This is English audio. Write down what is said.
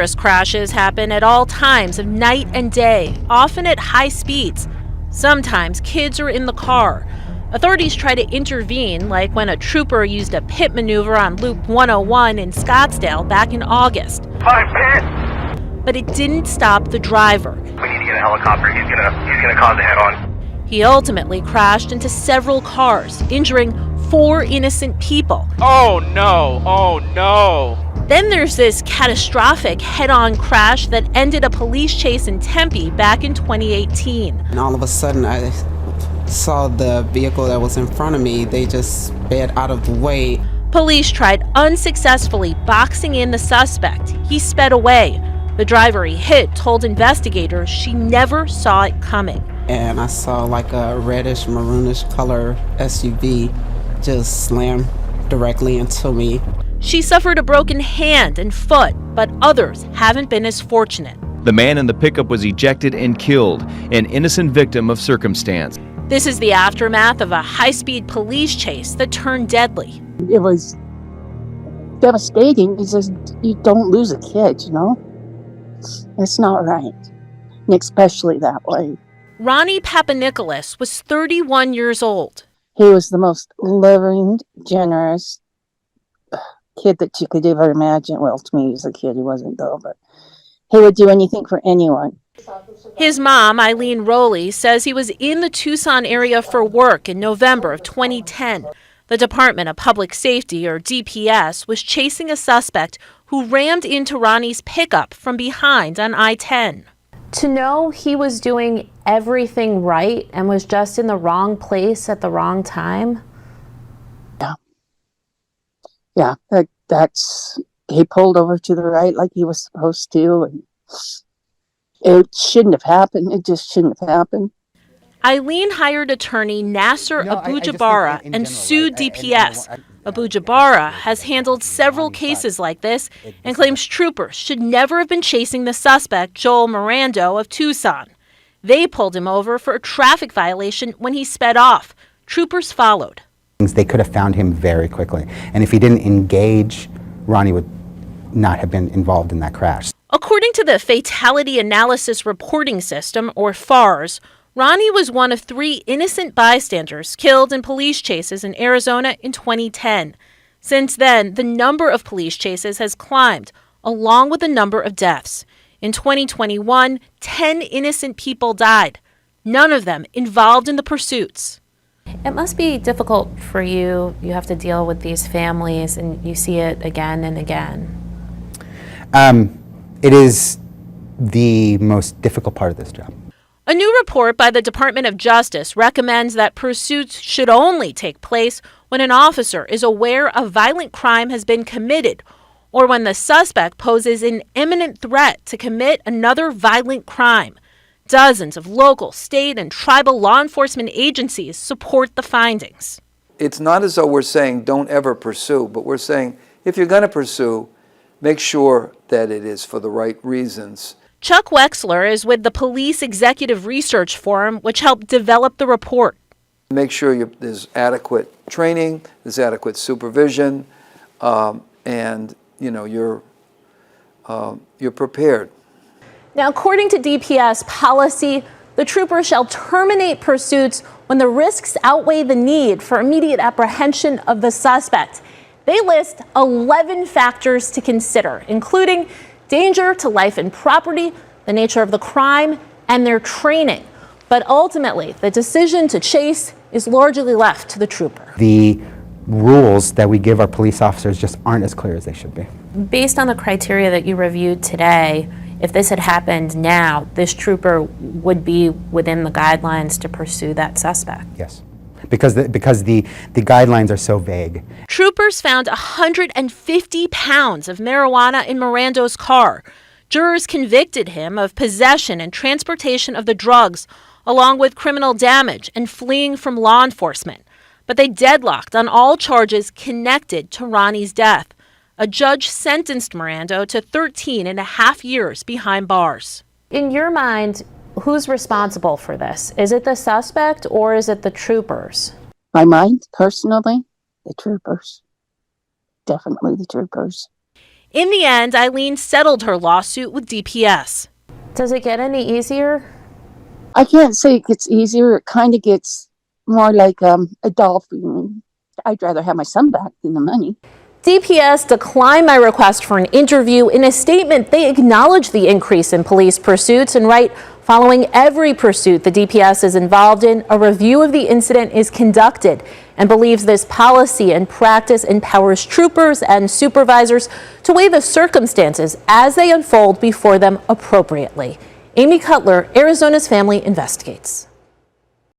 Numerous crashes happen at all times of night and day, often at high speeds. Sometimes kids are in the car. Authorities try to intervene, like when a trooper used a pit maneuver on Loop 101 in Scottsdale back in August. 5 pit! But it didn't stop the driver. We need to get a helicopter. He's gonna cause a head-on. He ultimately crashed into several cars, injuring 4 innocent people. Oh no, oh no. Then there's this catastrophic head-on crash that ended a police chase in Tempe back in 2018. And all of a sudden, I saw the vehicle that was in front of me. They just sped out of the way. Police tried unsuccessfully boxing in the suspect. He sped away. The driver he hit told investigators she never saw it coming. And I saw like a reddish, maroonish color SUV just slam directly into me. She suffered a broken hand and foot, but others haven't been as fortunate. The man in the pickup was ejected and killed, an innocent victim of circumstance. This is the aftermath of a high-speed police chase that turned deadly. It was devastating because you don't lose a kid, you know? It's not right, and especially that way. Ronnie Papanikolas was 31 years old. He was the most loving, generous kid that you could ever imagine. Well, to me, he was a kid. He wasn't, though, but he would do anything for anyone. His mom, Eileen Rowley, says he was in the Tucson area for work in November of 2010. The Department of Public Safety, or DPS, was chasing a suspect who rammed into Ronnie's pickup from behind on I-10. To know he was doing everything right and was just in the wrong place at the wrong time? Yeah, that's he pulled over to the right like he was supposed to, and it shouldn't have happened. It just shouldn't have happened. Eileen hired attorney Nasser Abu Jabara and sued DPS. Abu Jabara has handled several cases like this and claims troopers should never have been chasing the suspect, Joel Mirando of Tucson. They pulled him over for a traffic violation when he sped off. Troopers followed. They could have found him very quickly. And if he didn't engage, Ronnie would not have been involved in that crash. According to the Fatality Analysis Reporting System, or FARS, Ronnie was one of 3 innocent bystanders killed in police chases in Arizona in 2010. Since then, the number of police chases has climbed, along with the number of deaths. In 2021, 10 innocent people died, none of them involved in the pursuits. It must be difficult for you. You have to deal with these families and you see it again and again. It is the most difficult part of this job. A new report by the Department of Justice recommends that pursuits should only take place when an officer is aware a violent crime has been committed or when the suspect poses an imminent threat to commit another violent crime. Dozens of local, state, and tribal law enforcement agencies support the findings. It's not as though we're saying don't ever pursue, but we're saying if you're going to pursue, make sure that it is for the right reasons. Chuck Wexler is with the Police Executive Research Forum, which helped develop the report. Make sure there's adequate training, there's adequate supervision, and you're prepared. Now, according to DPS policy, the trooper shall terminate pursuits when the risks outweigh the need for immediate apprehension of the suspect. They list 11 factors to consider, including danger to life and property, the nature of the crime, and their training. But ultimately, the decision to chase is largely left to the trooper. The rules that we give our police officers just aren't as clear as they should be. Based on the criteria that you reviewed today, if this had happened now, this trooper would be within the guidelines to pursue that suspect. Yes, because the guidelines are so vague. Troopers found 150 pounds of marijuana in Mirando's car. Jurors convicted him of possession and transportation of the drugs, along with criminal damage and fleeing from law enforcement. But they deadlocked on all charges connected to Ronnie's death. A judge sentenced Mirando to 13 and a half years behind bars. In your mind, who's responsible for this? Is it the suspect or is it the troopers? My mind, personally, the troopers. Definitely the troopers. In the end, Eileen settled her lawsuit with DPS. Does it get any easier? I can't say it gets easier. It kind of gets more like a doll feeling. I'd rather have my son back than the money. DPS declined my request for an interview. In a statement, they acknowledge the increase in police pursuits and write, following every pursuit the DPS is involved in, a review of the incident is conducted and believes this policy and practice empowers troopers and supervisors to weigh the circumstances as they unfold before them appropriately. Amy Cutler, Arizona's Family Investigates.